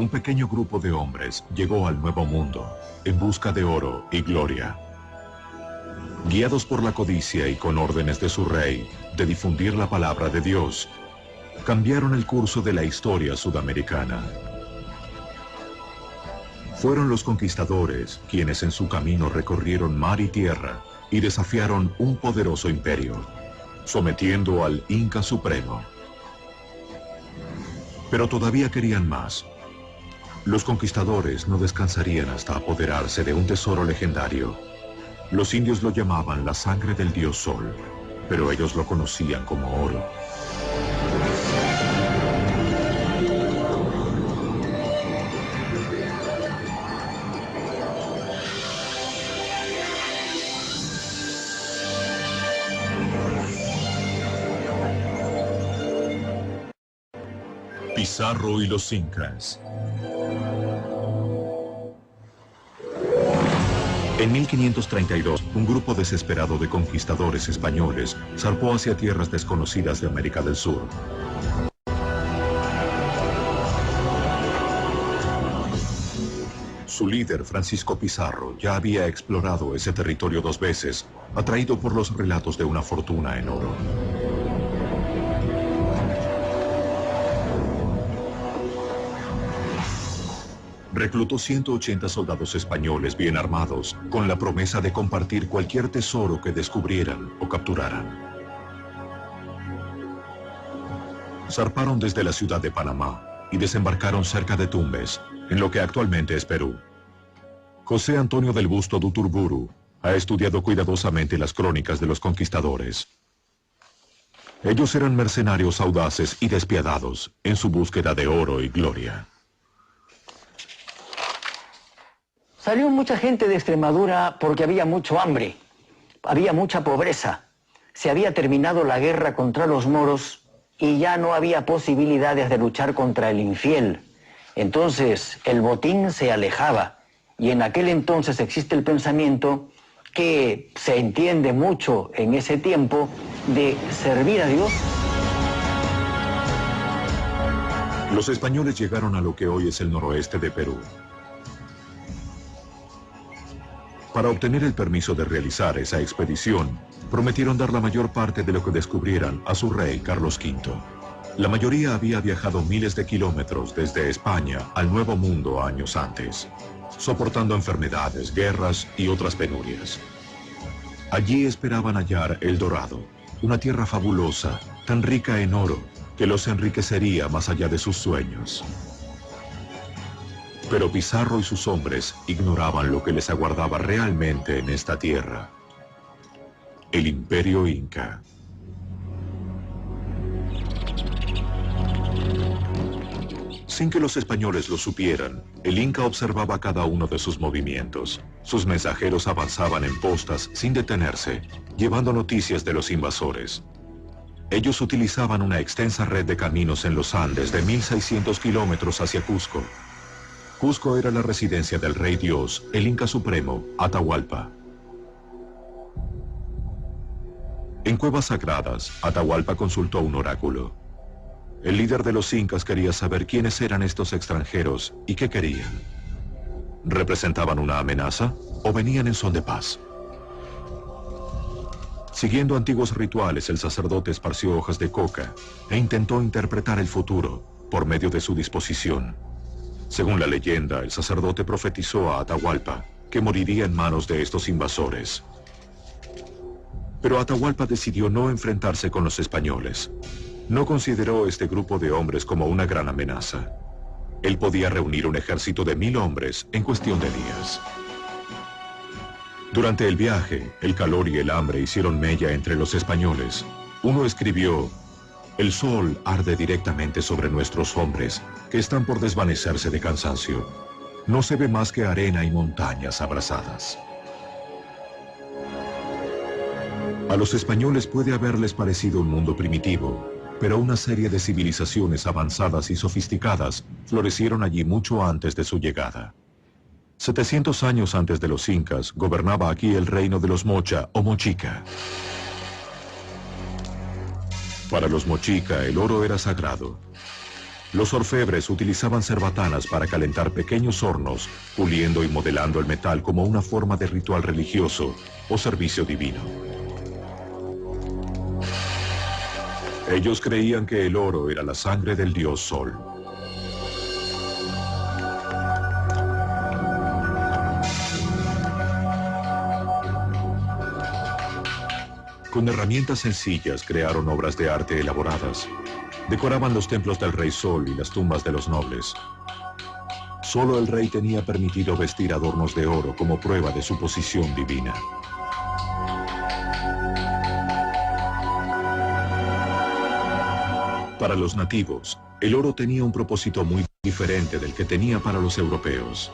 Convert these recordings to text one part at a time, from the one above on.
un pequeño grupo de hombres llegó al Nuevo Mundo en busca de oro y gloria. Guiados por la codicia y con órdenes de su rey de difundir la palabra de Dios, cambiaron el curso de la historia sudamericana. Fueron los conquistadores quienes en su camino recorrieron mar y tierra y desafiaron un poderoso imperio, sometiendo al Inca Supremo. Pero todavía querían más. Los conquistadores no descansarían hasta apoderarse de un tesoro legendario. Los indios lo llamaban la sangre del dios Sol, pero ellos lo conocían como oro. Pizarro y los incas. En 1532, un grupo desesperado de conquistadores españoles zarpó hacia tierras desconocidas de América del Sur. Su líder, Francisco Pizarro, ya había explorado ese territorio 2 veces, atraído por los relatos de una fortuna en oro. Reclutó 180 soldados españoles bien armados, con la promesa de compartir cualquier tesoro que descubrieran o capturaran. Zarparon desde la ciudad de Panamá y desembarcaron cerca de Tumbes, en lo que actualmente es Perú. José Antonio del Busto de Uturburu ha estudiado cuidadosamente las crónicas de los conquistadores. Ellos eran mercenarios audaces y despiadados en su búsqueda de oro y gloria. Salió mucha gente de Extremadura porque había mucho hambre, había mucha pobreza. Se había terminado la guerra contra los moros y ya no había posibilidades de luchar contra el infiel. Entonces el botín se alejaba y en aquel entonces existe el pensamiento que se entiende mucho en ese tiempo de servir a Dios. Los españoles llegaron a lo que hoy es el noroeste de Perú. Para obtener el permiso de realizar esa expedición, prometieron dar la mayor parte de lo que descubrieran a su rey Carlos V. La mayoría había viajado miles de kilómetros desde España al Nuevo Mundo años antes, soportando enfermedades, guerras y otras penurias. Allí esperaban hallar El Dorado, una tierra fabulosa, tan rica en oro, que los enriquecería más allá de sus sueños. Pero Pizarro y sus hombres ignoraban lo que les aguardaba realmente en esta tierra: el Imperio Inca. Sin que los españoles lo supieran, el Inca observaba cada uno de sus movimientos. Sus mensajeros avanzaban en postas sin detenerse, llevando noticias de los invasores. Ellos utilizaban una extensa red de caminos en los Andes de 1600 kilómetros hacia Cusco. Cusco era la residencia del rey Dios, el Inca Supremo, Atahualpa. En cuevas sagradas, Atahualpa consultó un oráculo. El líder de los incas quería saber quiénes eran estos extranjeros y qué querían. ¿Representaban una amenaza o venían en son de paz? Siguiendo antiguos rituales, el sacerdote esparció hojas de coca e intentó interpretar el futuro por medio de su disposición. Según la leyenda, el sacerdote profetizó a Atahualpa que moriría en manos de estos invasores. Pero Atahualpa decidió no enfrentarse con los españoles. No consideró este grupo de hombres como una gran amenaza. Él podía reunir un ejército de 1000 hombres en cuestión de días. Durante el viaje, el calor y el hambre hicieron mella entre los españoles. Uno escribió: el sol arde directamente sobre nuestros hombres, que están por desvanecerse de cansancio. No se ve más que arena y montañas abrasadas. A los españoles puede haberles parecido un mundo primitivo, pero una serie de civilizaciones avanzadas y sofisticadas florecieron allí mucho antes de su llegada. 700 años antes de los incas, gobernaba aquí el reino de los Mocha o Mochica. Para los Mochica, el oro era sagrado. Los orfebres utilizaban cerbatanas para calentar pequeños hornos, puliendo y modelando el metal como una forma de ritual religioso o servicio divino. Ellos creían que el oro era la sangre del dios Sol. Con herramientas sencillas crearon obras de arte elaboradas. Decoraban los templos del rey Sol y las tumbas de los nobles. Solo el rey tenía permitido vestir adornos de oro como prueba de su posición divina. Para los nativos, el oro tenía un propósito muy diferente del que tenía para los europeos.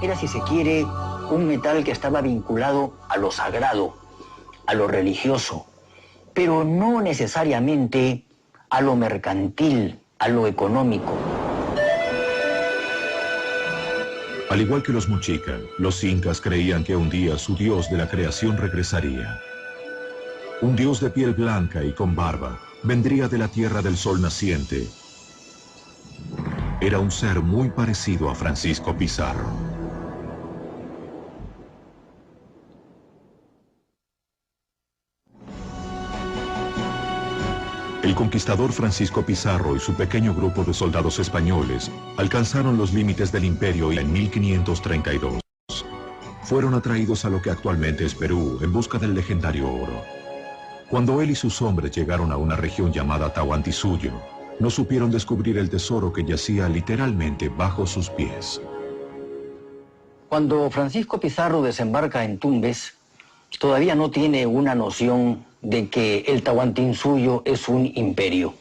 Era, si se quiere, un metal que estaba vinculado a lo sagrado, a lo religioso, pero no necesariamente a lo mercantil, a lo económico. Al igual que los mochica, los incas creían que un día su dios de la creación regresaría. Un dios de piel blanca y con barba vendría de la tierra del sol naciente. Era un ser muy parecido a Francisco Pizarro. El conquistador Francisco Pizarro y su pequeño grupo de soldados españoles alcanzaron los límites del imperio en 1532. Fueron atraídos a lo que actualmente es Perú en busca del legendario oro. Cuando él y sus hombres llegaron a una región llamada Tahuantinsuyo, no supieron descubrir el tesoro que yacía literalmente bajo sus pies. Cuando Francisco Pizarro desembarca en Tumbes, todavía no tiene una noción de que el Tahuantinsuyo es un imperio.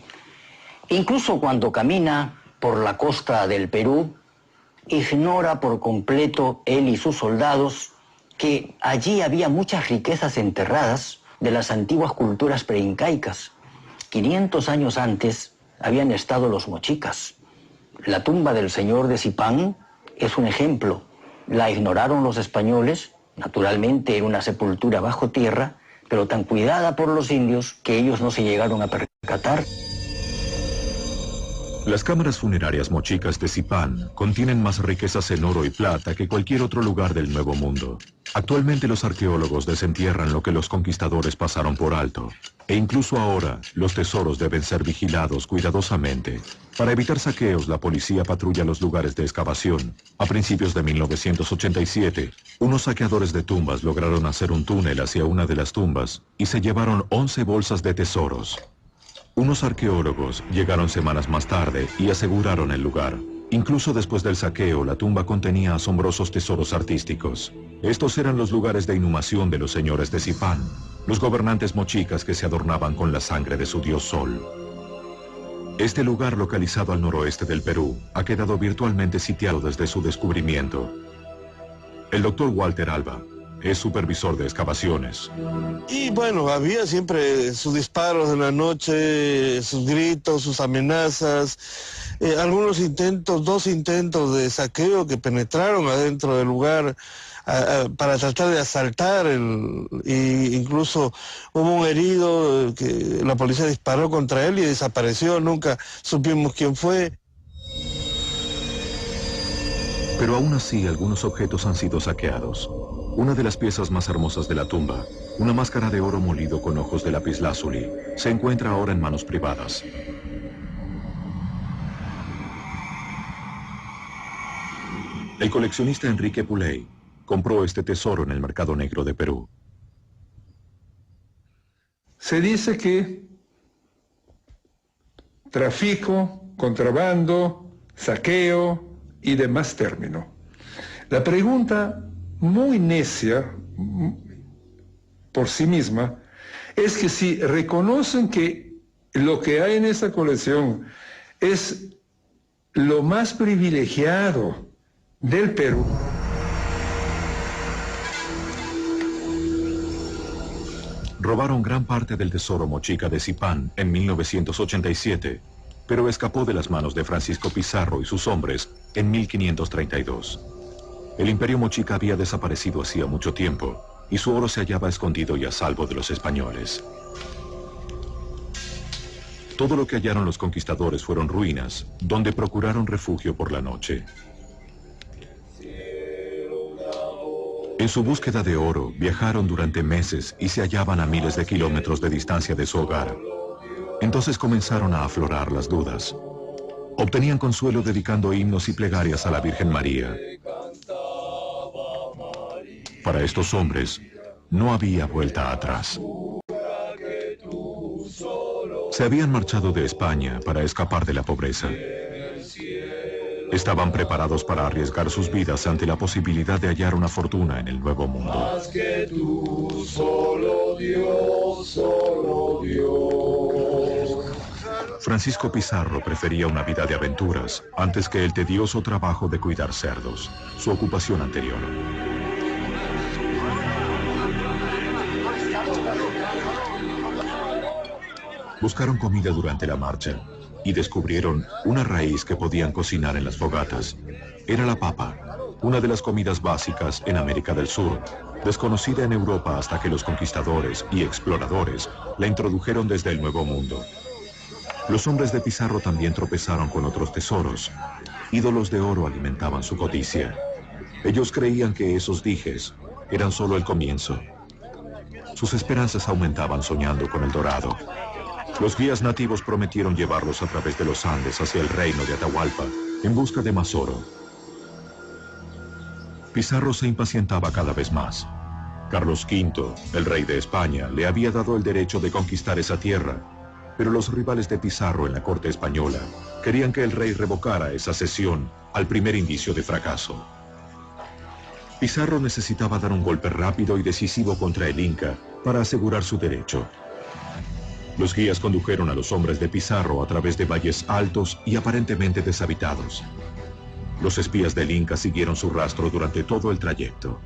Incluso cuando camina por la costa del Perú, ignora por completo él y sus soldados que allí había muchas riquezas enterradas de las antiguas culturas preincaicas. 500 años antes habían estado los mochicas. La tumba del señor de Zipán es un ejemplo. La ignoraron los españoles, naturalmente en una sepultura bajo tierra, pero tan cuidada por los indios que ellos no se llegaron a percatar. Las cámaras funerarias mochicas de Zipán contienen más riquezas en oro y plata que cualquier otro lugar del Nuevo Mundo. Actualmente los arqueólogos desentierran lo que los conquistadores pasaron por alto. E incluso ahora, los tesoros deben ser vigilados cuidadosamente. Para evitar saqueos, la policía patrulla los lugares de excavación. A principios de 1987, unos saqueadores de tumbas lograron hacer un túnel hacia una de las tumbas y se llevaron 11 bolsas de tesoros. Unos arqueólogos llegaron semanas más tarde y aseguraron el lugar. Incluso después del saqueo, la tumba contenía asombrosos tesoros artísticos. Estos eran los lugares de inhumación de los señores de Zipán, los gobernantes mochicas que se adornaban con la sangre de su dios Sol. Este lugar, localizado al noroeste del Perú, ha quedado virtualmente sitiado desde su descubrimiento. El doctor Walter Alba es supervisor de excavaciones. Y bueno, había siempre sus disparos en la noche, sus gritos, sus amenazas, algunos intentos, 2 intentos de saqueo que penetraron adentro del lugar para tratar de asaltar, y incluso hubo un herido que la policía disparó contra él y desapareció, nunca supimos quién fue. Pero aún así, algunos objetos han sido saqueados. Una de las piezas más hermosas de la tumba, una máscara de oro molido con ojos de lapislázuli, se encuentra ahora en manos privadas. El coleccionista Enrique Puley compró este tesoro en el mercado negro de Perú. Se dice que tráfico, contrabando, saqueo y demás términos. La pregunta muy necia por sí misma es que si reconocen que lo que hay en esa colección es lo más privilegiado del Perú, Robaron gran parte del tesoro mochica de Zipán en 1987, pero escapó de las manos de Francisco Pizarro y sus hombres en 1532. El imperio mochica había desaparecido hacía mucho tiempo y su oro se hallaba escondido y a salvo de los españoles. Todo lo que hallaron los conquistadores fueron ruinas, donde procuraron refugio por la noche. En su búsqueda de oro, viajaron durante meses y se hallaban a miles de kilómetros de distancia de su hogar. Entonces comenzaron a aflorar las dudas. Obtenían consuelo dedicando himnos y plegarias a la Virgen María. Para estos hombres, no había vuelta atrás. Se habían marchado de España para escapar de la pobreza. Estaban preparados para arriesgar sus vidas ante la posibilidad de hallar una fortuna en el Nuevo Mundo. Más que tú, solo Dios, solo Dios. Francisco Pizarro prefería una vida de aventuras antes que el tedioso trabajo de cuidar cerdos, su ocupación anterior. Buscaron comida durante la marcha y descubrieron una raíz que podían cocinar en las fogatas. Era la papa, una de las comidas básicas en América del Sur, desconocida en Europa hasta que los conquistadores y exploradores la introdujeron desde el Nuevo Mundo. Los hombres de Pizarro también tropezaron con otros tesoros. Ídolos de oro alimentaban su codicia. Ellos creían que esos dijes eran solo el comienzo. Sus esperanzas aumentaban soñando con el dorado. Los guías nativos prometieron llevarlos a través de los Andes hacia el reino de Atahualpa, en busca de más oro. Pizarro se impacientaba cada vez más. Carlos V, el rey de España, le había dado el derecho de conquistar esa tierra, pero los rivales de Pizarro en la corte española querían que el rey revocara esa cesión al primer indicio de fracaso. Pizarro necesitaba dar un golpe rápido y decisivo contra el Inca para asegurar su derecho. Los guías condujeron a los hombres de Pizarro a través de valles altos y aparentemente deshabitados. Los espías del Inca siguieron su rastro durante todo el trayecto.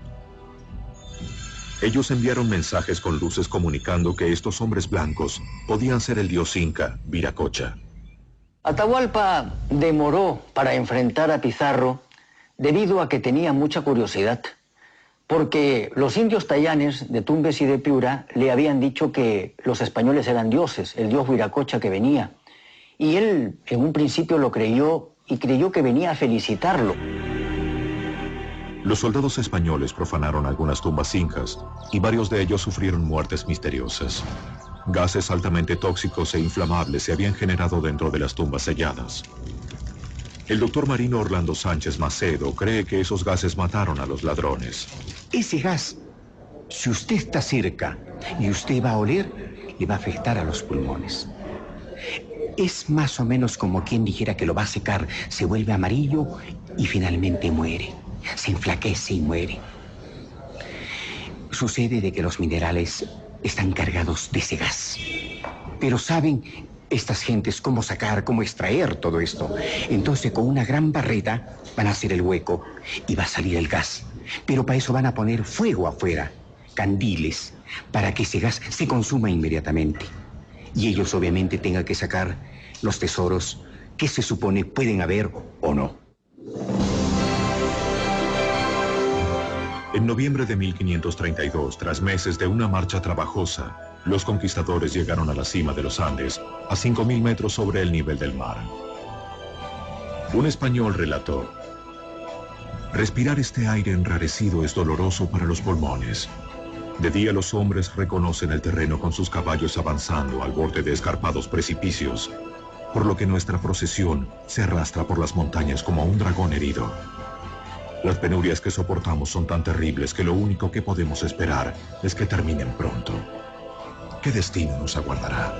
Ellos enviaron mensajes con luces comunicando que estos hombres blancos podían ser el dios Inca, Viracocha. Atahualpa demoró para enfrentar a Pizarro debido a que tenía mucha curiosidad, porque los indios tayanes de Tumbes y de Piura le habían dicho que los españoles eran dioses, el dios Viracocha que venía. Y él en un principio lo creyó y creyó que venía a felicitarlo. Los soldados españoles profanaron algunas tumbas incas y varios de ellos sufrieron muertes misteriosas. Gases altamente tóxicos e inflamables se habían generado dentro de las tumbas selladas. El doctor marino Orlando Sánchez Macedo cree que esos gases mataron a los ladrones. Ese gas, si usted está cerca y usted va a oler, le va a afectar a los pulmones. Es más o menos como quien dijera que lo va a secar, se vuelve amarillo y finalmente muere. Se enflaquece y muere. Sucede de que los minerales están cargados de ese gas. Pero saben estas gentes cómo sacar, cómo extraer todo esto. Entonces con una gran barreta van a hacer el hueco y va a salir el gas. Pero para eso van a poner fuego afuera, candiles, para que ese gas se consuma inmediatamente. Y ellos obviamente tengan que sacar los tesoros que se supone pueden haber o no. En noviembre de 1532, tras meses de una marcha trabajosa, los conquistadores llegaron a la cima de los Andes, a 5.000 metros sobre el nivel del mar. Un español relató: respirar este aire enrarecido es doloroso para los pulmones. De día los hombres reconocen el terreno con sus caballos avanzando al borde de escarpados precipicios, por lo que nuestra procesión se arrastra por las montañas como un dragón herido. Las penurias que soportamos son tan terribles que lo único que podemos esperar es que terminen pronto. ¿Qué destino nos aguardará?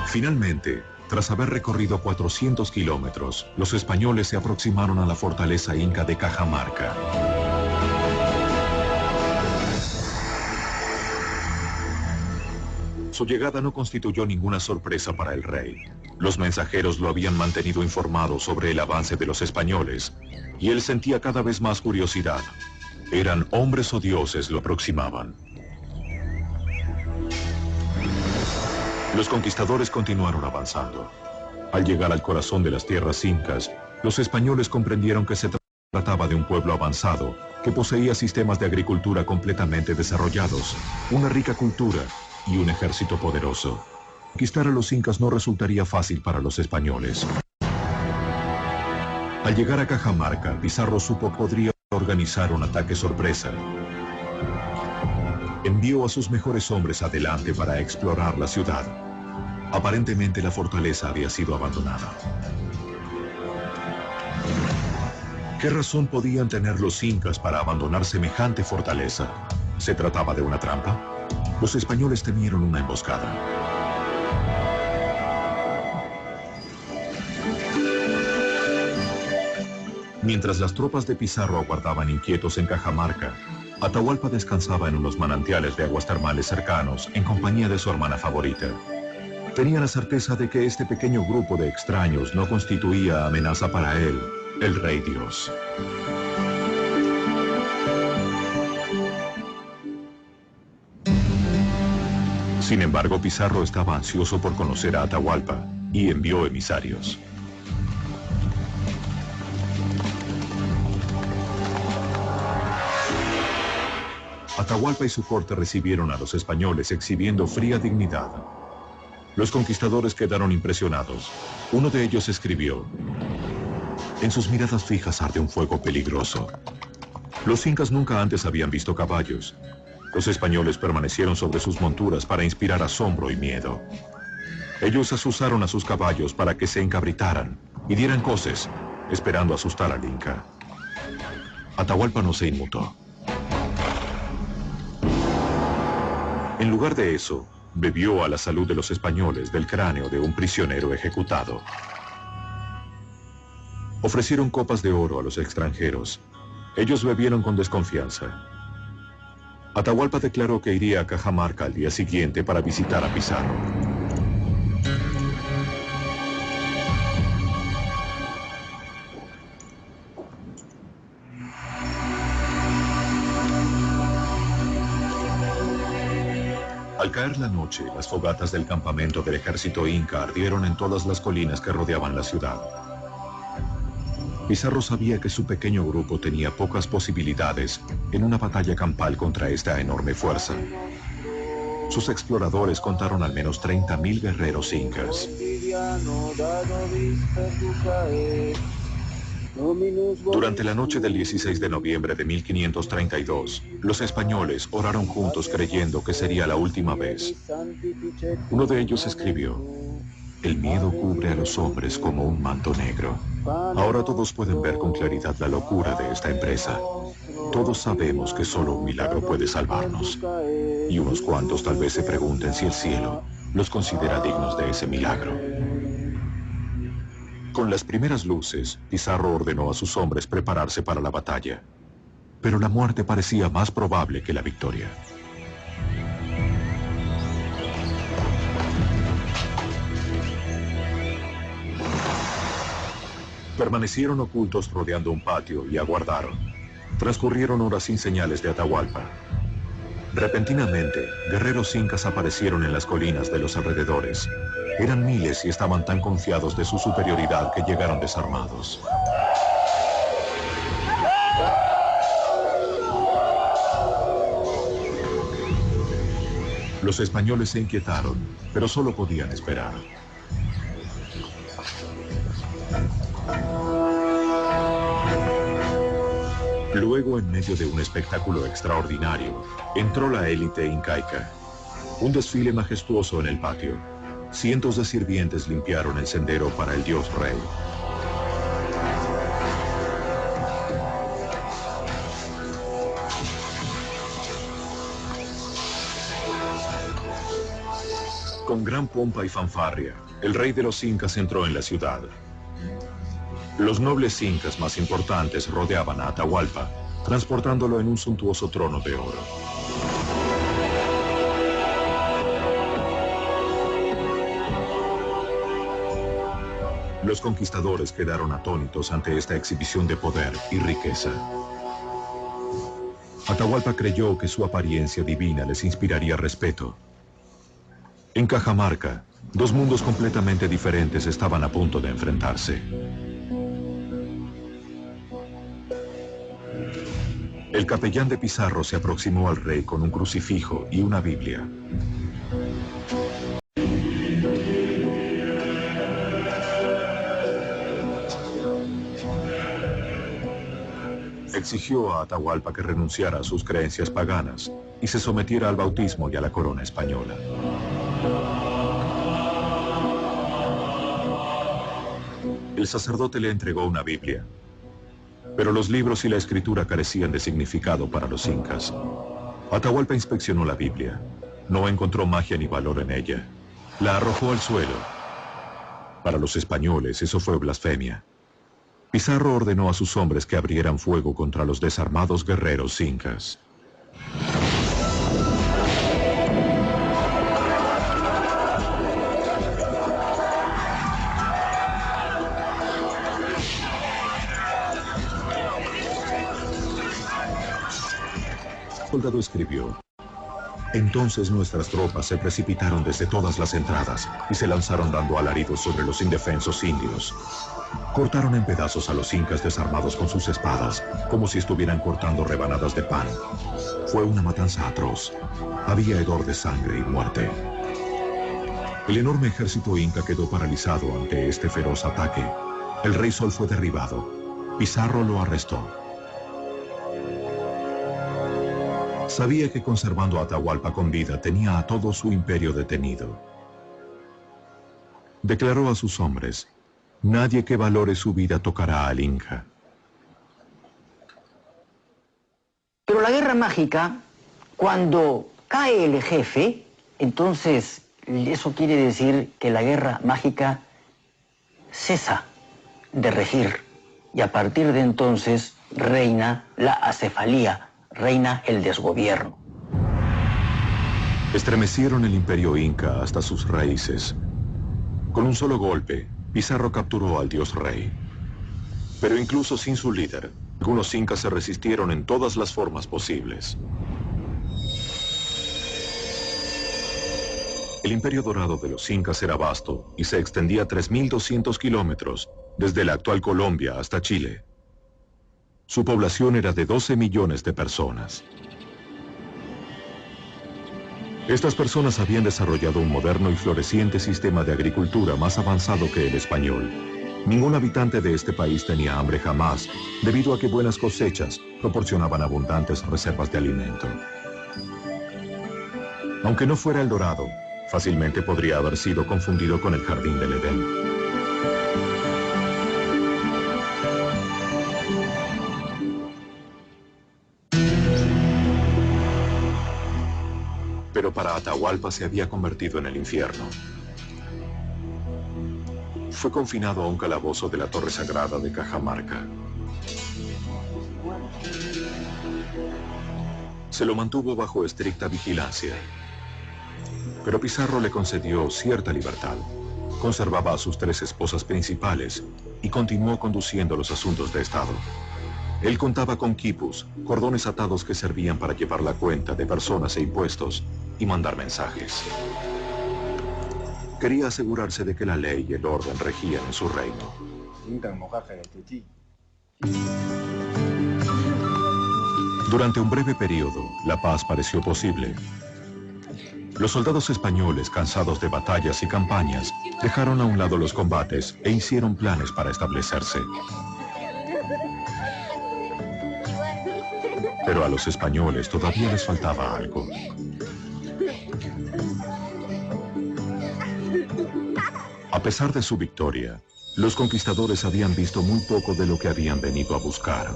Finalmente, tras haber recorrido 400 kilómetros, los españoles se aproximaron a la fortaleza inca de Cajamarca. Su llegada no constituyó ninguna sorpresa para el rey. Los mensajeros lo habían mantenido informado sobre el avance de los españoles, y él sentía cada vez más curiosidad. ¿Eran hombres o dioses lo aproximaban? Los conquistadores continuaron avanzando. Al llegar al corazón de las tierras incas, los españoles comprendieron que se trataba de un pueblo avanzado, que poseía sistemas de agricultura completamente desarrollados, una rica cultura y un ejército poderoso. Conquistar a los incas no resultaría fácil para los españoles. Al llegar a Cajamarca, Pizarro supo que podría organizar un ataque sorpresa. Envió a sus mejores hombres adelante para explorar la ciudad. Aparentemente la fortaleza había sido abandonada. ¿Qué razón podían tener los incas para abandonar semejante fortaleza? ¿Se trataba de una trampa? Los españoles temieron una emboscada. Mientras las tropas de Pizarro aguardaban inquietos en Cajamarca, Atahualpa descansaba en unos manantiales de aguas termales cercanos en compañía de su hermana favorita. Tenía la certeza de que este pequeño grupo de extraños no constituía amenaza para él, el Rey Dios. Sin embargo, Pizarro estaba ansioso por conocer a Atahualpa y envió emisarios. Atahualpa y su corte recibieron a los españoles exhibiendo fría dignidad. Los conquistadores quedaron impresionados. Uno de ellos escribió: en sus miradas fijas arde un fuego peligroso. Los incas nunca antes habían visto caballos. Los españoles permanecieron sobre sus monturas para inspirar asombro y miedo. Ellos asusaron a sus caballos para que se encabritaran y dieran coces, esperando asustar al inca. Atahualpa no se inmutó. En lugar de eso, bebió a la salud de los españoles del cráneo de un prisionero ejecutado. Ofrecieron copas de oro a los extranjeros. Ellos bebieron con desconfianza. Atahualpa declaró que iría a Cajamarca al día siguiente para visitar a Pizarro. Al caer la noche, las fogatas del campamento del ejército inca ardieron en todas las colinas que rodeaban la ciudad. Pizarro sabía que su pequeño grupo tenía pocas posibilidades en una batalla campal contra esta enorme fuerza. Sus exploradores contaron al menos 30.000 guerreros incas. Durante la noche del 16 de noviembre de 1532, los españoles oraron juntos creyendo que sería la última vez. Uno de ellos escribió: el miedo cubre a los hombres como un manto negro. Ahora todos pueden ver con claridad la locura de esta empresa. Todos sabemos que solo un milagro puede salvarnos. Y unos cuantos tal vez se pregunten si el cielo los considera dignos de ese milagro. Con las primeras luces, Pizarro ordenó a sus hombres prepararse para la batalla. Pero la muerte parecía más probable que la victoria. Permanecieron ocultos rodeando un patio y aguardaron. Transcurrieron horas sin señales de Atahualpa. Repentinamente, guerreros incas aparecieron en las colinas de los alrededores. Eran miles y estaban tan confiados de su superioridad que llegaron desarmados. Los españoles se inquietaron, pero solo podían esperar. Luego, en medio de un espectáculo extraordinario, entró la élite incaica. Un desfile majestuoso en el patio. Cientos de sirvientes limpiaron el sendero para el dios rey. Con gran pompa y fanfarria, el rey de los incas entró en la ciudad. Los nobles incas más importantes rodeaban a Atahualpa, transportándolo en un suntuoso trono de oro. Los conquistadores quedaron atónitos ante esta exhibición de poder y riqueza. Atahualpa creyó que su apariencia divina les inspiraría respeto. En Cajamarca, dos mundos completamente diferentes estaban a punto de enfrentarse. El capellán de Pizarro se aproximó al rey con un crucifijo y una Biblia. exigió a Atahualpa que renunciara a sus creencias paganas y se sometiera al bautismo y a la corona española. El sacerdote le entregó una Biblia, pero los libros y la escritura carecían de significado para los incas. Atahualpa inspeccionó la Biblia. No encontró magia ni valor en ella. La arrojó al suelo. Para los españoles eso fue blasfemia. Pizarro ordenó a sus hombres que abrieran fuego contra los desarmados guerreros incas. El soldado escribió: entonces nuestras tropas se precipitaron desde todas las entradas y se lanzaron dando alaridos sobre los indefensos indios. Cortaron en pedazos a los incas desarmados con sus espadas, como si estuvieran cortando rebanadas de pan. Fue una matanza atroz. Había hedor de sangre y muerte. El enorme ejército inca quedó paralizado ante este feroz ataque. El rey Sol fue derribado. Pizarro lo arrestó. Sabía que conservando a Atahualpa con vida tenía a todo su imperio detenido. Declaró a sus hombres: nadie que valore su vida tocará al Inca. Pero la guerra mágica, cuando cae el jefe, entonces eso quiere decir que la guerra mágica cesa de regir. Y a partir de entonces reina la acefalía, reina el desgobierno. Estremecieron el imperio inca hasta sus raíces. Con un solo golpe, Pizarro capturó al dios rey. Pero incluso sin su líder, algunos incas se resistieron en todas las formas posibles. El imperio dorado de los incas era vasto y se extendía 3.200 kilómetros, desde la actual Colombia hasta Chile. Su población era de 12 millones de personas. Estas personas habían desarrollado un moderno y floreciente sistema de agricultura más avanzado que el español. Ningún habitante de este país tenía hambre jamás, debido a que buenas cosechas proporcionaban abundantes reservas de alimento. Aunque no fuera el Dorado, fácilmente podría haber sido confundido con el Jardín del Edén. Pero para Atahualpa se había convertido en el infierno. Fue confinado a un calabozo de la Torre Sagrada de Cajamarca. Se lo mantuvo bajo estricta vigilancia. Pero Pizarro le concedió cierta libertad. Conservaba a sus 3 esposas principales y continuó conduciendo los asuntos de Estado. Él contaba con quipus, cordones atados que servían para llevar la cuenta de personas e impuestos y mandar mensajes. Quería asegurarse de que la ley y el orden regían en su reino. Durante un breve periodo, la paz pareció posible. Los soldados españoles, cansados de batallas y campañas, dejaron a un lado los combates e hicieron planes para establecerse. Pero a los españoles todavía les faltaba algo. A pesar de su victoria, los conquistadores habían visto muy poco de lo que habían venido a buscar.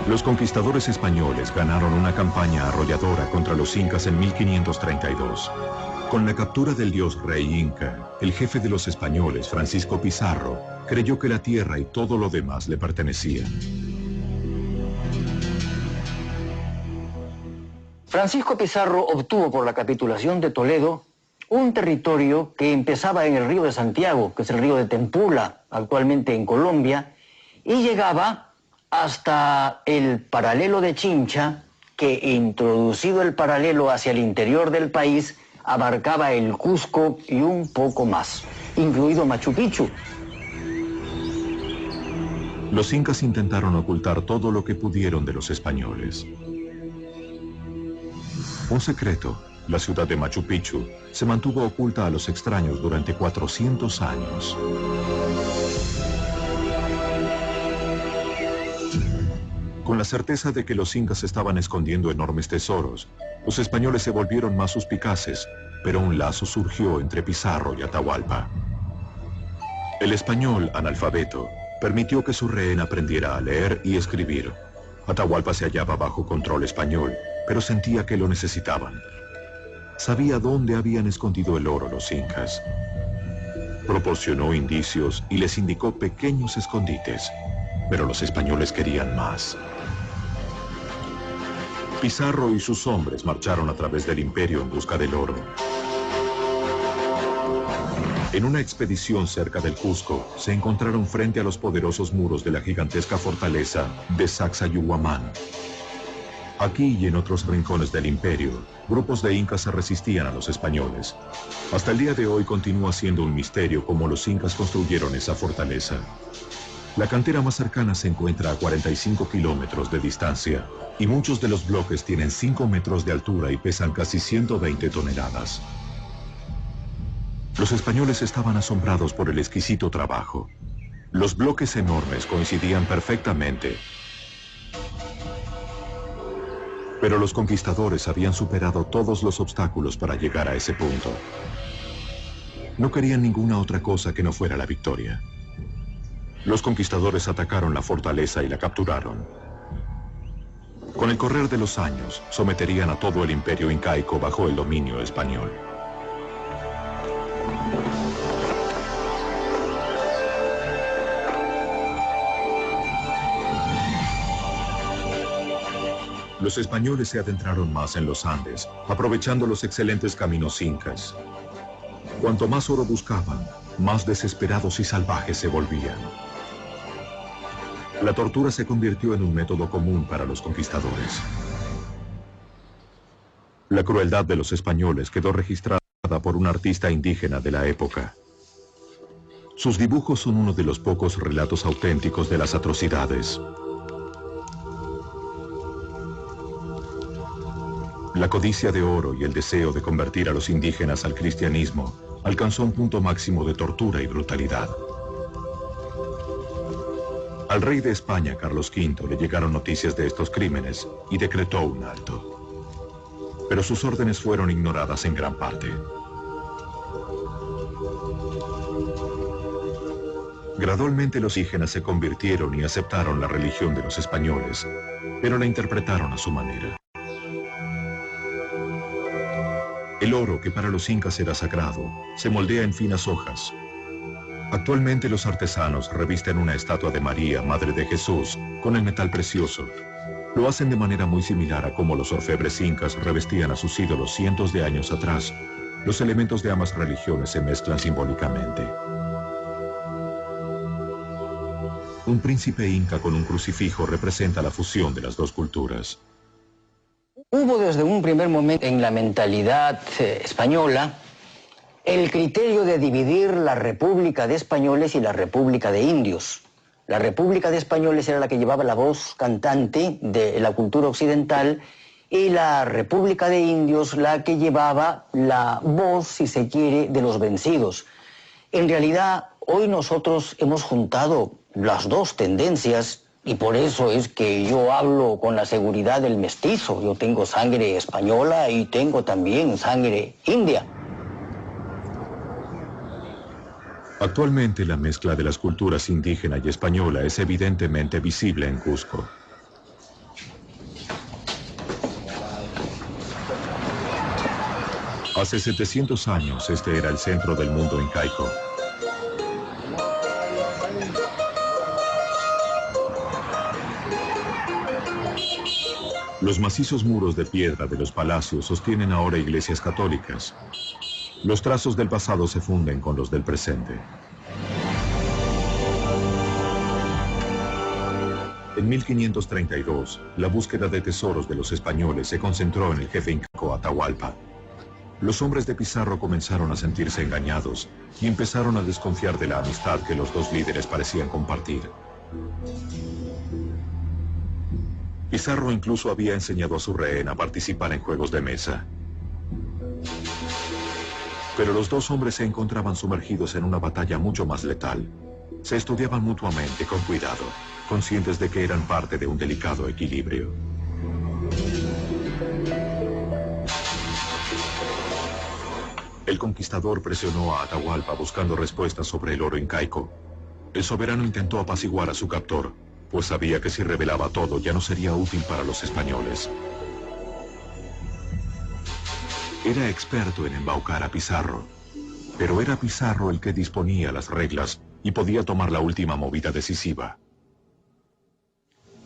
Los conquistadores españoles ganaron una campaña arrolladora contra los incas en 1532. Con la captura del dios rey inca, el jefe de los españoles, Francisco Pizarro, creyó que la tierra y todo lo demás le pertenecían. Francisco Pizarro obtuvo por la capitulación de Toledo un territorio que empezaba en el río de Santiago, que es el río de Tempula, actualmente en Colombia, y llegaba hasta el paralelo de Chincha, que introducido el paralelo hacia el interior del país, abarcaba el Cusco y un poco más, incluido Machu Picchu. Los incas intentaron ocultar todo lo que pudieron de los españoles. Un secreto La ciudad de Machu Picchu se mantuvo oculta a los extraños durante 400 años. Con la certeza de que los incas estaban escondiendo enormes tesoros, los españoles se volvieron más suspicaces, pero un lazo surgió entre Pizarro y Atahualpa. El español, analfabeto, permitió que su rehén aprendiera a leer y escribir. Atahualpa se hallaba bajo control español, pero sentía que lo necesitaban. Sabía dónde habían escondido el oro los incas. Proporcionó indicios y les indicó pequeños escondites, pero los españoles querían más. Pizarro y sus hombres marcharon a través del imperio en busca del oro. En una expedición cerca del Cusco, se encontraron frente a los poderosos muros de la gigantesca fortaleza de Sacsayhuamán. Aquí y en otros rincones del imperio, grupos de incas se resistían a los españoles. Hasta el día de hoy continúa siendo un misterio cómo los incas construyeron esa fortaleza. La cantera más cercana se encuentra a 45 kilómetros de distancia, y muchos de los bloques tienen 5 metros de altura y pesan casi 120 toneladas. Los españoles estaban asombrados por el exquisito trabajo. Los bloques enormes coincidían perfectamente. Pero los conquistadores habían superado todos los obstáculos para llegar a ese punto. No querían ninguna otra cosa que no fuera la victoria. Los conquistadores atacaron la fortaleza y la capturaron. Con el correr de los años, someterían a todo el imperio incaico bajo el dominio español. Los españoles se adentraron más en los Andes, aprovechando los excelentes caminos incas. Cuanto más oro buscaban, más desesperados y salvajes se volvían. La tortura se convirtió en un método común para los conquistadores. La crueldad de los españoles quedó registrada por un artista indígena de la época. Sus dibujos son uno de los pocos relatos auténticos de las atrocidades. La codicia de oro y el deseo de convertir a los indígenas al cristianismo alcanzó un punto máximo de tortura y brutalidad. Al rey de España, Carlos V, le llegaron noticias de estos crímenes y decretó un alto. Pero sus órdenes fueron ignoradas en gran parte. Gradualmente los indígenas se convirtieron y aceptaron la religión de los españoles, pero la interpretaron a su manera. El oro, que para los incas era sagrado, se moldea en finas hojas. Actualmente los artesanos revisten una estatua de María, Madre de Jesús, con el metal precioso. Lo hacen de manera muy similar a cómo los orfebres incas revestían a sus ídolos cientos de años atrás. Los elementos de ambas religiones se mezclan simbólicamente. Un príncipe inca con un crucifijo representa la fusión de las dos culturas. Hubo desde un primer momento en la mentalidad española el criterio de dividir la República de Españoles y la República de Indios. La República de Españoles era la que llevaba la voz cantante de la cultura occidental y la República de Indios la que llevaba la voz, si se quiere, de los vencidos. En realidad, hoy nosotros hemos juntado las dos tendencias. Y por eso es que yo hablo con la seguridad del mestizo. Yo tengo sangre española y tengo también sangre india. Actualmente la mezcla de las culturas indígena y española es evidentemente visible en Cusco. Hace 700 años este era el centro del mundo incaico. Los macizos muros de piedra de los palacios sostienen ahora iglesias católicas. Los trazos del pasado se funden con los del presente. En 1532, la búsqueda de tesoros de los españoles se concentró en el jefe incaico Atahualpa. Los hombres de Pizarro comenzaron a sentirse engañados y empezaron a desconfiar de la amistad que los dos líderes parecían compartir. Pizarro incluso había enseñado a su rehén a participar en juegos de mesa. Pero los dos hombres se encontraban sumergidos en una batalla mucho más letal. Se estudiaban mutuamente con cuidado, conscientes de que eran parte de un delicado equilibrio. El conquistador presionó a Atahualpa buscando respuestas sobre el oro incaico. El soberano intentó apaciguar a su captor, pues sabía que si revelaba todo ya no sería útil para los españoles. Era experto en embaucar a Pizarro, pero era Pizarro el que disponía las reglas y podía tomar la última movida decisiva.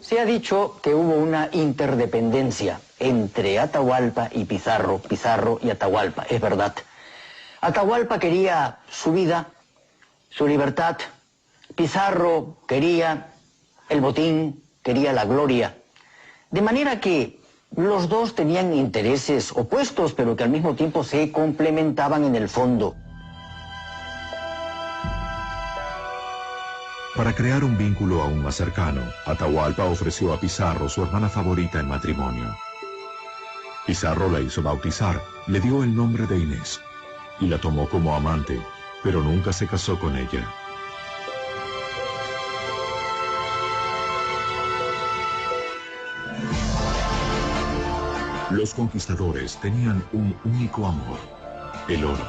Se ha dicho que hubo una interdependencia entre Atahualpa y Pizarro, Pizarro y Atahualpa, es verdad. Atahualpa quería su vida, su libertad. Pizarro quería el botín, quería la gloria. De manera que los dos tenían intereses opuestos, pero que al mismo tiempo se complementaban en el fondo. Para crear un vínculo aún más cercano, Atahualpa ofreció a Pizarro su hermana favorita en matrimonio. Pizarro la hizo bautizar, le dio el nombre de Inés y la tomó como amante, pero nunca se casó con ella. Los conquistadores tenían un único amor, el oro.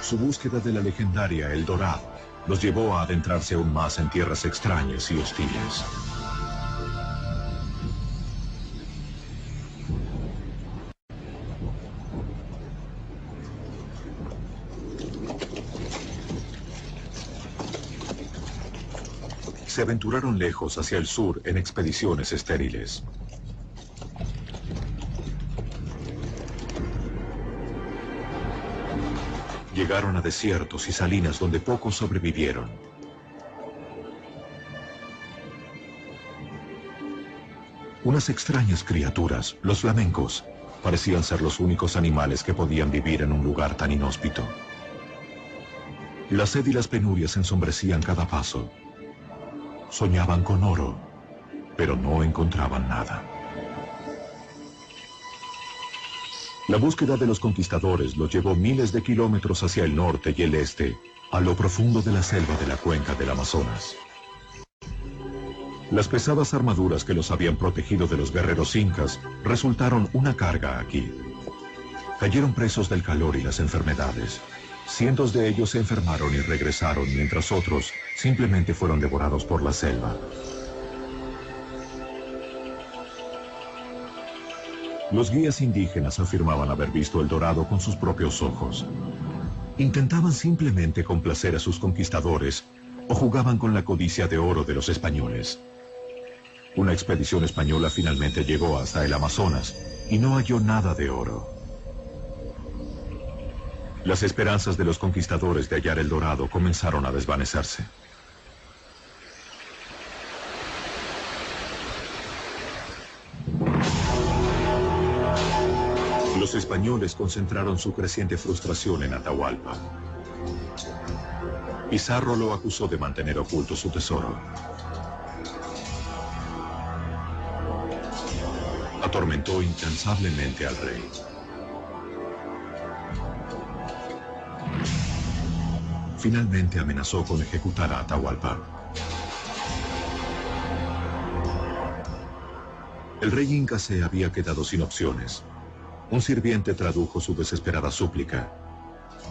Su búsqueda de la legendaria El Dorado los llevó a adentrarse aún más en tierras extrañas y hostiles. Se aventuraron lejos hacia el sur en expediciones estériles. Llegaron a desiertos y salinas donde pocos sobrevivieron. Unas extrañas criaturas, los flamencos, parecían ser los únicos animales que podían vivir en un lugar tan inhóspito. La sed y las penurias ensombrecían cada paso. Soñaban con oro, pero no encontraban nada. La búsqueda de los conquistadores los llevó miles de kilómetros hacia el norte y el este, a lo profundo de la selva de la cuenca del Amazonas. Las pesadas armaduras que los habían protegido de los guerreros incas resultaron una carga aquí. Cayeron presos del calor y las enfermedades. Cientos de ellos se enfermaron y regresaron, mientras otros simplemente fueron devorados por la selva. Los guías indígenas afirmaban haber visto el dorado con sus propios ojos. Intentaban simplemente complacer a sus conquistadores o jugaban con la codicia de oro de los españoles. Una expedición española finalmente llegó hasta el Amazonas y no halló nada de oro. Las esperanzas de los conquistadores de hallar el dorado comenzaron a desvanecerse. Los españoles concentraron su creciente frustración en Atahualpa. Pizarro lo acusó de mantener oculto su tesoro. Atormentó incansablemente al rey. Finalmente amenazó con ejecutar a Atahualpa. El rey inca se había quedado sin opciones. Un sirviente tradujo su desesperada súplica.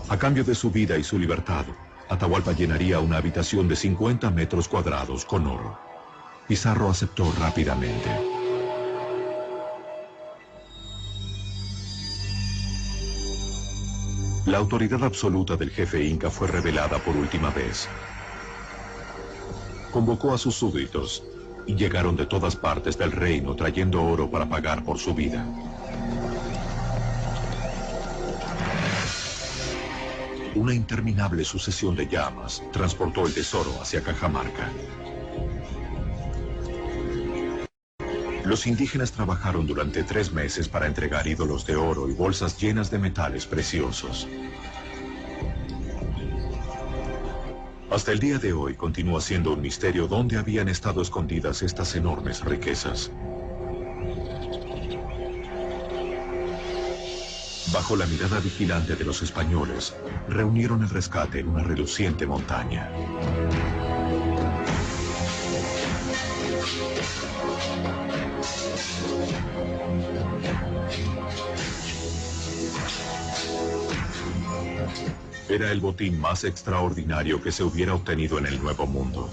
A cambio de su vida y su libertad, Atahualpa llenaría una habitación de 50 metros cuadrados con oro. Pizarro aceptó rápidamente. La autoridad absoluta del jefe inca fue revelada por última vez. Convocó a sus súbditos y llegaron de todas partes del reino trayendo oro para pagar por su vida. Una interminable sucesión de llamas transportó el tesoro hacia Cajamarca. Los indígenas trabajaron durante 3 meses para entregar ídolos de oro y bolsas llenas de metales preciosos. Hasta el día de hoy continúa siendo un misterio dónde habían estado escondidas estas enormes riquezas. Bajo la mirada vigilante de los españoles, reunieron el rescate en una reluciente montaña. Era el botín más extraordinario que se hubiera obtenido en el Nuevo Mundo.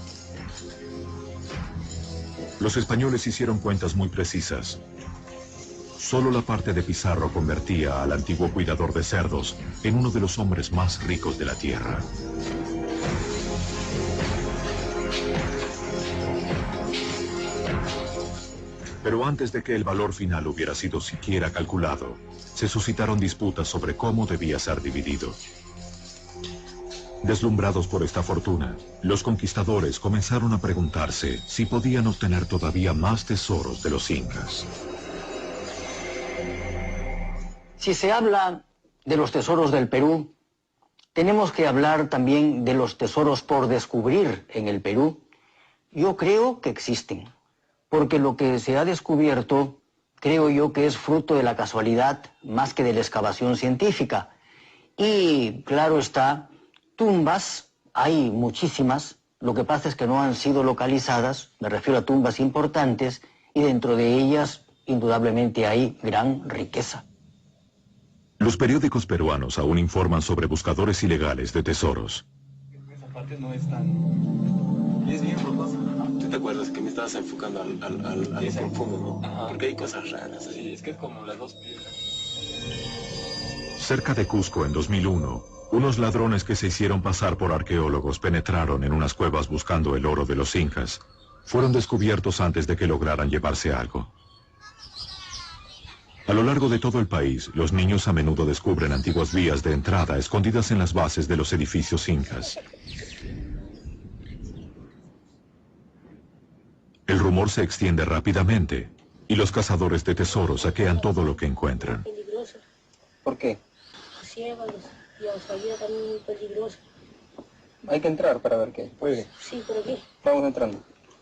Los españoles hicieron cuentas muy precisas. Solo la parte de Pizarro convertía al antiguo cuidador de cerdos en uno de los hombres más ricos de la tierra. Pero antes de que el valor final hubiera sido siquiera calculado, se suscitaron disputas sobre cómo debía ser dividido. Deslumbrados por esta fortuna, los conquistadores comenzaron a preguntarse si podían obtener todavía más tesoros de los incas. Si se habla de los tesoros del Perú, tenemos que hablar también de los tesoros por descubrir en el Perú. Yo creo que existen, porque lo que se ha descubierto, creo yo que es fruto de la casualidad más que de la excavación científica. Y claro está, tumbas, hay muchísimas, lo que pasa es que no han sido localizadas, me refiero a tumbas importantes, y dentro de ellas, indudablemente, hay gran riqueza. Los periódicos peruanos aún informan sobre buscadores ilegales de tesoros. Esa parte no es tan... Es bien rocosa. ¿Tú te acuerdas que me estabas enfocando a los profundos, no? Ajá. Porque hay cosas raras. Sí, es que es como las dos piedras. Cerca de Cusco, en 2001, unos ladrones que se hicieron pasar por arqueólogos penetraron en unas cuevas buscando el oro de los incas. Fueron descubiertos antes de que lograran llevarse algo. A lo largo de todo el país, los niños a menudo descubren antiguas vías de entrada escondidas en las bases de los edificios incas. El rumor se extiende rápidamente y los cazadores de tesoros saquean todo lo que encuentran. Peligroso. ¿Por qué? Ciégalos y la salida también muy peligrosa. Hay que entrar para ver qué. ¿Puede? Sí, por aquí. Vamos entrando.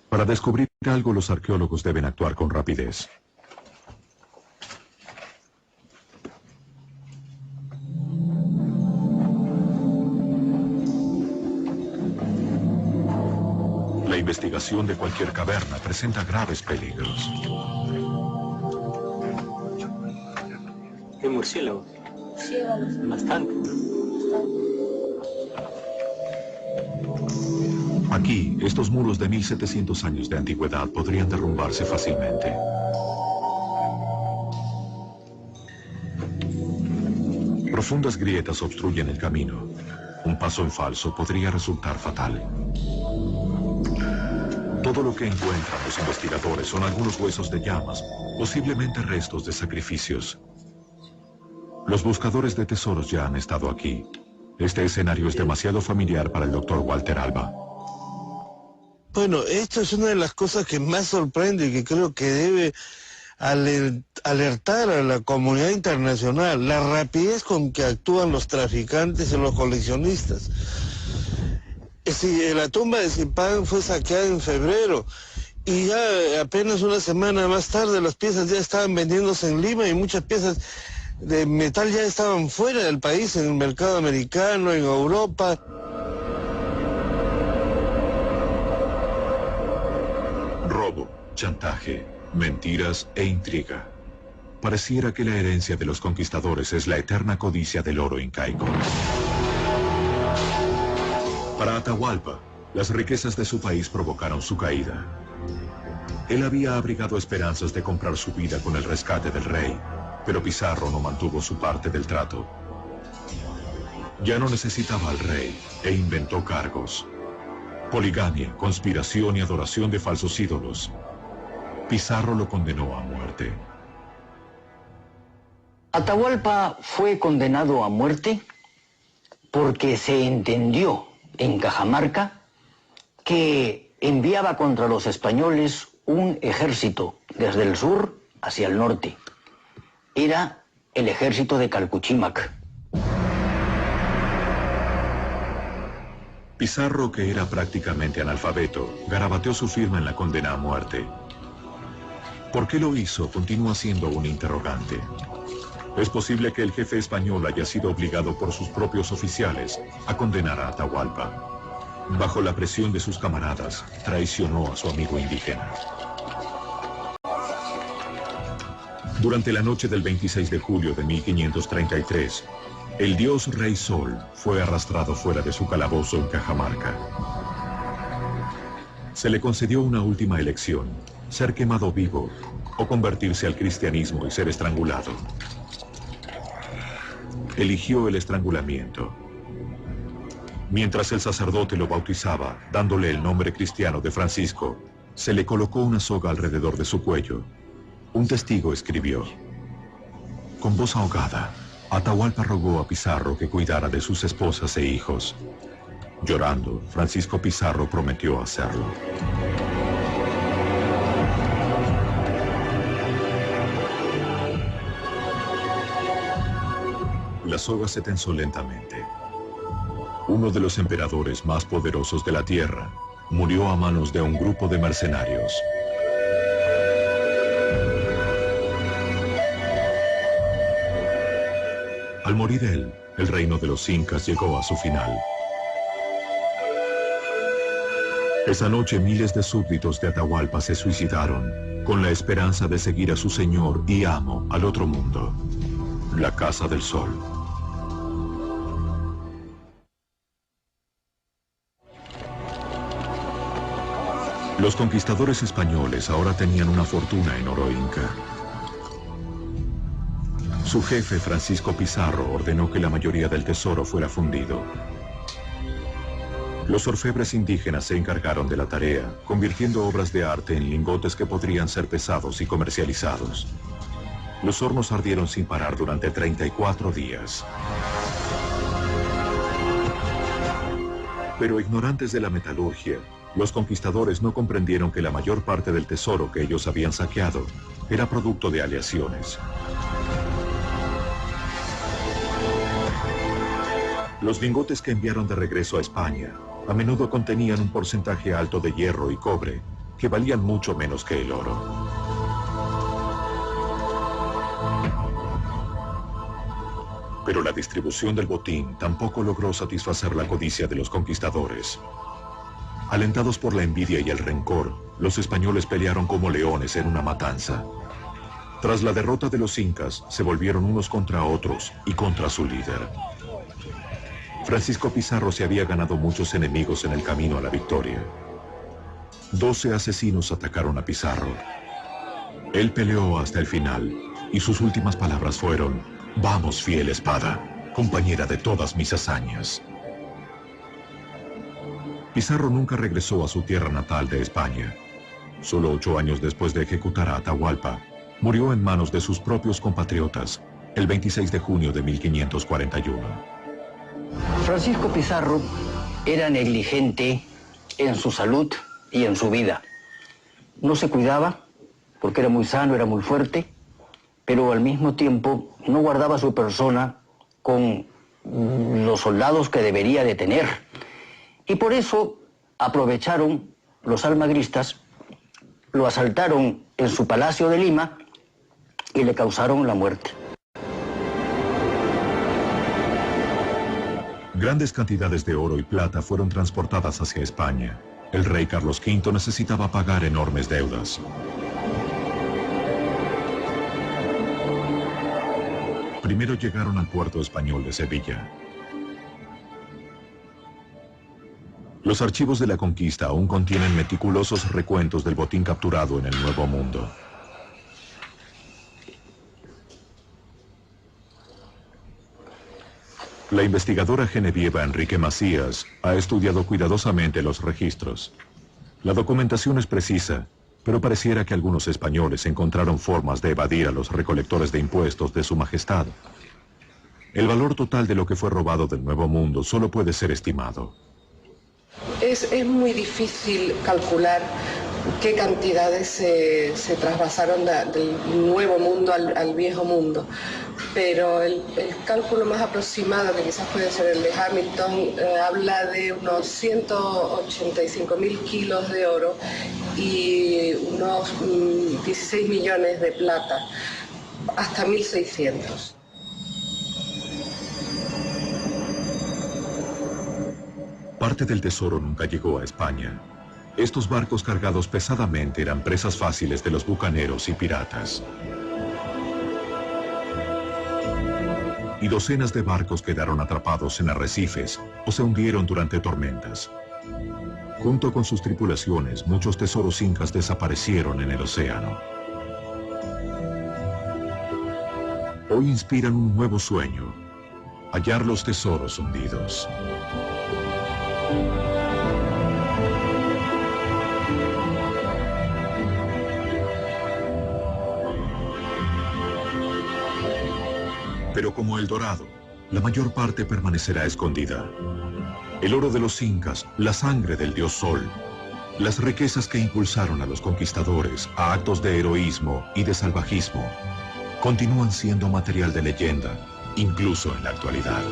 Para descubrir algo, los arqueólogos deben actuar con rapidez. La investigación de cualquier caverna presenta graves peligros. ¿Qué murciélago? Ciégalos. Bastante. Aquí, estos muros de 1700 años de antigüedad podrían derrumbarse fácilmente. Profundas grietas obstruyen el camino. Un paso en falso podría resultar fatal. Todo lo que encuentran los investigadores son algunos huesos de llamas, posiblemente restos de sacrificios. Los buscadores de tesoros ya han estado aquí. Este escenario es demasiado familiar para el doctor Walter Alba. Bueno, esto es una de las cosas que más sorprende y que creo que debe alertar a la comunidad internacional, la rapidez con que actúan los traficantes y los coleccionistas. Sí, la tumba de Zipán fue saqueada en febrero y ya apenas una semana más tarde las piezas ya estaban vendiéndose en Lima y muchas piezas de metal ya estaban fuera del país, en el mercado americano, en Europa. Robo, chantaje, mentiras e intriga. Pareciera que la herencia de los conquistadores es la eterna codicia del oro incaico. Para Atahualpa, las riquezas de su país provocaron su caída. Él había abrigado esperanzas de comprar su vida con el rescate del rey, pero Pizarro no mantuvo su parte del trato. Ya no necesitaba al rey e inventó cargos. Poligamia, conspiración y adoración de falsos ídolos. Pizarro lo condenó a muerte. Atahualpa fue condenado a muerte porque se entendió en Cajamarca que enviaba contra los españoles un ejército desde el sur hacia el norte. Era el ejército de Calcuchímac. Pizarro, que era prácticamente analfabeto, garabateó su firma en la condena a muerte. ¿Por qué lo hizo? Continúa siendo un interrogante. Es posible que el jefe español haya sido obligado por sus propios oficiales a condenar a Atahualpa. Bajo la presión de sus camaradas, traicionó a su amigo indígena. Durante la noche del 26 de julio de 1533, el dios Rey Sol fue arrastrado fuera de su calabozo en Cajamarca. Se le concedió una última elección: ser quemado vivo o convertirse al cristianismo y ser estrangulado. Eligió el estrangulamiento. Mientras el sacerdote lo bautizaba, dándole el nombre cristiano de Francisco, se le colocó una soga alrededor de su cuello. Un testigo escribió: con voz ahogada, Atahualpa rogó a Pizarro que cuidara de sus esposas e hijos. Llorando, Francisco Pizarro prometió hacerlo. La soga se tensó lentamente. Uno de los emperadores más poderosos de la tierra murió a manos de un grupo de mercenarios. Al morir él, el reino de los incas llegó a su final. Esa noche miles de súbditos de Atahualpa se suicidaron, con la esperanza de seguir a su señor y amo al otro mundo, la Casa del Sol. Los conquistadores españoles ahora tenían una fortuna en oro inca. Su jefe, Francisco Pizarro, ordenó que la mayoría del tesoro fuera fundido. Los orfebres indígenas se encargaron de la tarea, convirtiendo obras de arte en lingotes que podrían ser pesados y comercializados. Los hornos ardieron sin parar durante 34 días. Pero ignorantes de la metalurgia, los conquistadores no comprendieron que la mayor parte del tesoro que ellos habían saqueado era producto de aleaciones. Los lingotes que enviaron de regreso a España a menudo contenían un porcentaje alto de hierro y cobre, que valían mucho menos que el oro. Pero la distribución del botín tampoco logró satisfacer la codicia de los conquistadores. Alentados por la envidia y el rencor, los españoles pelearon como leones en una matanza. Tras la derrota de los incas, se volvieron unos contra otros y contra su líder. Francisco Pizarro se había ganado muchos enemigos en el camino a la victoria. 12 asesinos atacaron a Pizarro. Él peleó hasta el final, y sus últimas palabras fueron: «Vamos, fiel espada, compañera de todas mis hazañas». Pizarro nunca regresó a su tierra natal de España. Solo 8 años después de ejecutar a Atahualpa, murió en manos de sus propios compatriotas, el 26 de junio de 1541. Francisco Pizarro era negligente en su salud y en su vida. No se cuidaba porque era muy sano, era muy fuerte, pero al mismo tiempo no guardaba su persona con los soldados que debería de tener. Y por eso aprovecharon los almagristas, lo asaltaron en su palacio de Lima y le causaron la muerte. Grandes cantidades de oro y plata fueron transportadas hacia España. El rey Carlos V necesitaba pagar enormes deudas. Primero llegaron al puerto español de Sevilla. Los archivos de la conquista aún contienen meticulosos recuentos del botín capturado en el Nuevo Mundo. La investigadora genevieva Enrique Macías ha estudiado cuidadosamente los registros. La documentación es precisa, pero pareciera que algunos españoles encontraron formas de evadir a los recolectores de impuestos de su majestad. El valor total de lo que fue robado del Nuevo Mundo solo puede ser estimado. Es muy difícil calcular qué cantidades se trasvasaron del Nuevo Mundo al Viejo Mundo, pero el cálculo más aproximado, que quizás puede ser el de Hamilton, habla de unos 185.000 kilos de oro y unos 16 millones de plata, hasta 1.600. Parte del tesoro nunca llegó a España. Estos barcos cargados pesadamente eran presas fáciles de los bucaneros y piratas. Y docenas de barcos quedaron atrapados en arrecifes o se hundieron durante tormentas. Junto con sus tripulaciones, muchos tesoros incas desaparecieron en el océano. Hoy inspiran un nuevo sueño: hallar los tesoros hundidos. Pero como El Dorado, la mayor parte permanecerá escondida. El oro de los incas, la sangre del dios Sol, las riquezas que impulsaron a los conquistadores a actos de heroísmo y de salvajismo, continúan siendo material de leyenda, incluso en la actualidad.